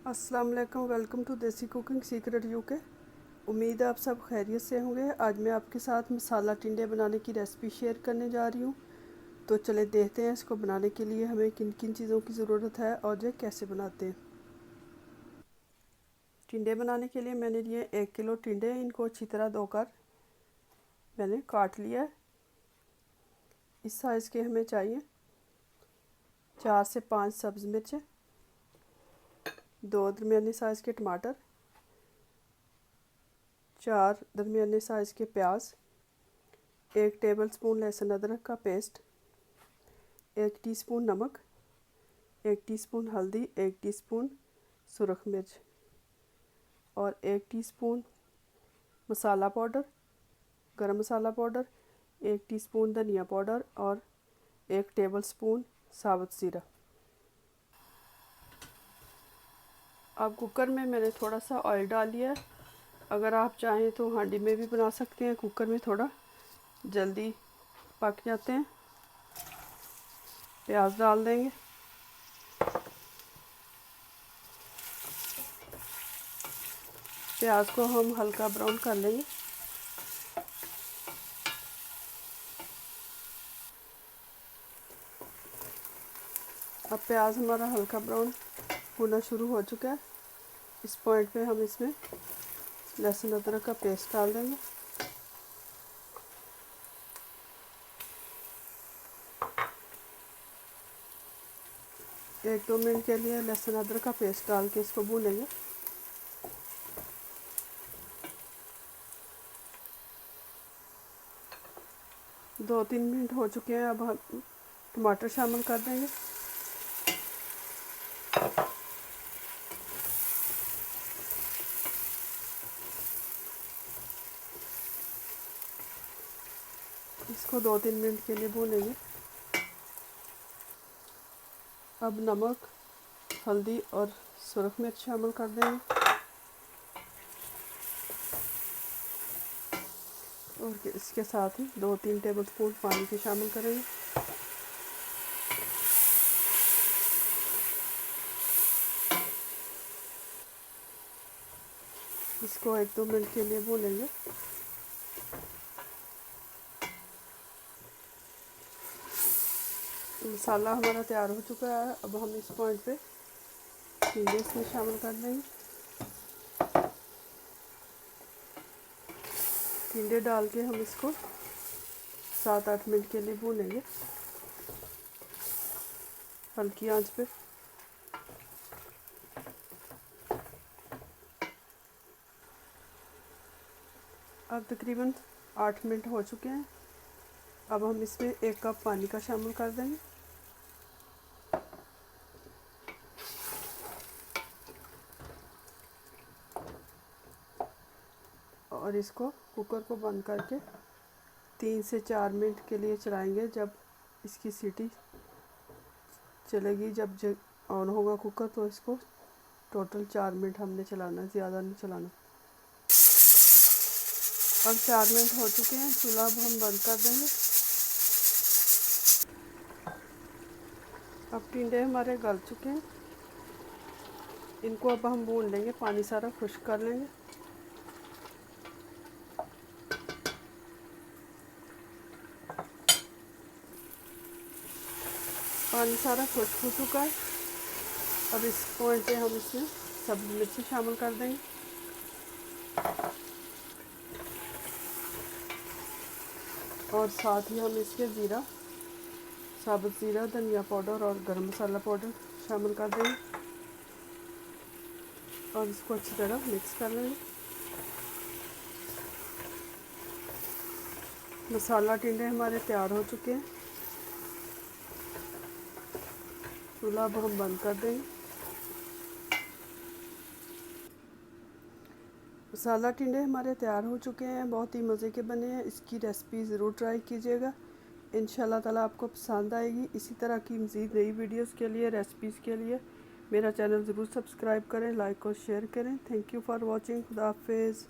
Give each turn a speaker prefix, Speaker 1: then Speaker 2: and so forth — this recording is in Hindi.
Speaker 1: अस्सलाम वालेकुम। वेलकम टू देसी कुकिंग सीक्रेट यूके। उम्मीद है आप सब खैरियत से होंगे। आज मैं आपके साथ मसाला टिंडे बनाने की रेसिपी शेयर करने जा रही हूँ। तो चले देखते हैं इसको बनाने के लिए हमें किन किन चीज़ों की ज़रूरत है और ये कैसे बनाते हैं। टिंडे बनाने के लिए मैंने लिए 1 किलो टिंडे। इनको अच्छी तरह धोकर मैंने काट लिया है। इस साइज़ के हमें चाहिए। 4 से 5 सब्ज़ मिर्चें, 2 दरमियाने साइज़ के टमाटर, 4 दरमियाने साइज़ के प्याज, 1 टेबलस्पून लहसुन अदरक का पेस्ट, 1 टीस्पून नमक, 1 टीस्पून हल्दी, 1 टीस्पून सुरख मिर्च और 1 टीस्पून मसाला पाउडर, गरम मसाला पाउडर, 1 टीस्पून धनिया पाउडर और 1 टेबलस्पून साबुत ज़ीरा। अब कुकर में मैंने थोड़ा सा ऑयल डाल लिया है। अगर आप चाहें तो हांडी में भी बना सकते हैं, कुकर में थोड़ा जल्दी पक जाते हैं। प्याज डाल देंगे। प्याज को हम हल्का ब्राउन कर लेंगे। अब प्याज हमारा हल्का ब्राउन होना शुरू हो चुका है। इस पॉइंट पे हम इसमें लहसुन अदरक का पेस्ट डाल देंगे। एक दो मिनट के लिए लहसुन अदरक का पेस्ट डाल के इसको भूनेंगे। दो तीन मिनट हो चुके हैं। अब हम टमाटर शामिल कर देंगे। इसको 2-3 मिनट के लिए भूनेंगे। अब नमक, हल्दी और सुरख मिर्च शामिल कर देंगे और इसके साथ ही 2-3 टेबलस्पून पानी के शामिल करेंगे। इसको 1-2 मिनट के लिए भूनेंगे। मसाला हमारा तैयार हो चुका है। अब हम इस पॉइंट पे टिंडे इसमें शामिल कर देंगे। टिंडे डाल के हम इसको 7-8 मिनट के लिए भूनेंगे हल्की आंच पे। अब तकरीबन 8 मिनट हो चुके हैं। अब हम इसमें 1 कप पानी का शामिल कर देंगे और इसको कुकर को बंद करके 3 से 4 मिनट के लिए चलाएंगे। जब इसकी सीटी चलेगी, जब ऑन होगा कुकर, तो इसको टोटल 4 मिनट हमने चलाना है, ज़्यादा नहीं चलाना। अब 4 मिनट हो चुके हैं। चूल्हा अब हम बंद कर देंगे। अब टिंडे हमारे गल चुके हैं। इनको अब हम भून लेंगे, पानी सारा खुश्क कर लेंगे। पानी सारा खुश्क हो चुका है। अब इस पॉइंट पे हम इसमें सब्ज़ी मिर्ची शामिल कर देंगे और साथ ही हम इसके ज़ीरा, साबुत ज़ीरा, धनिया पाउडर और गरम मसाला पाउडर शामिल कर देंगे और इसको अच्छी तरह मिक्स कर लेंगे। मसाला टिंडे हमारे तैयार हो चुके हैं। चूल्हा अब हम बंद कर देंगे। मसाला टिंडे हमारे तैयार हो चुके हैं। बहुत ही मज़े के बने हैं। इसकी रेसिपी ज़रूर ट्राई कीजिएगा। इंशाल्लाह ताला आपको पसंद आएगी। इसी तरह की मज़ीद नई वीडियोस के लिए, रेसिपीज़ के लिए मेरा चैनल ज़रूर सब्सक्राइब करें, लाइक और शेयर करें। Thank you for watching. खुदा हाफिज़।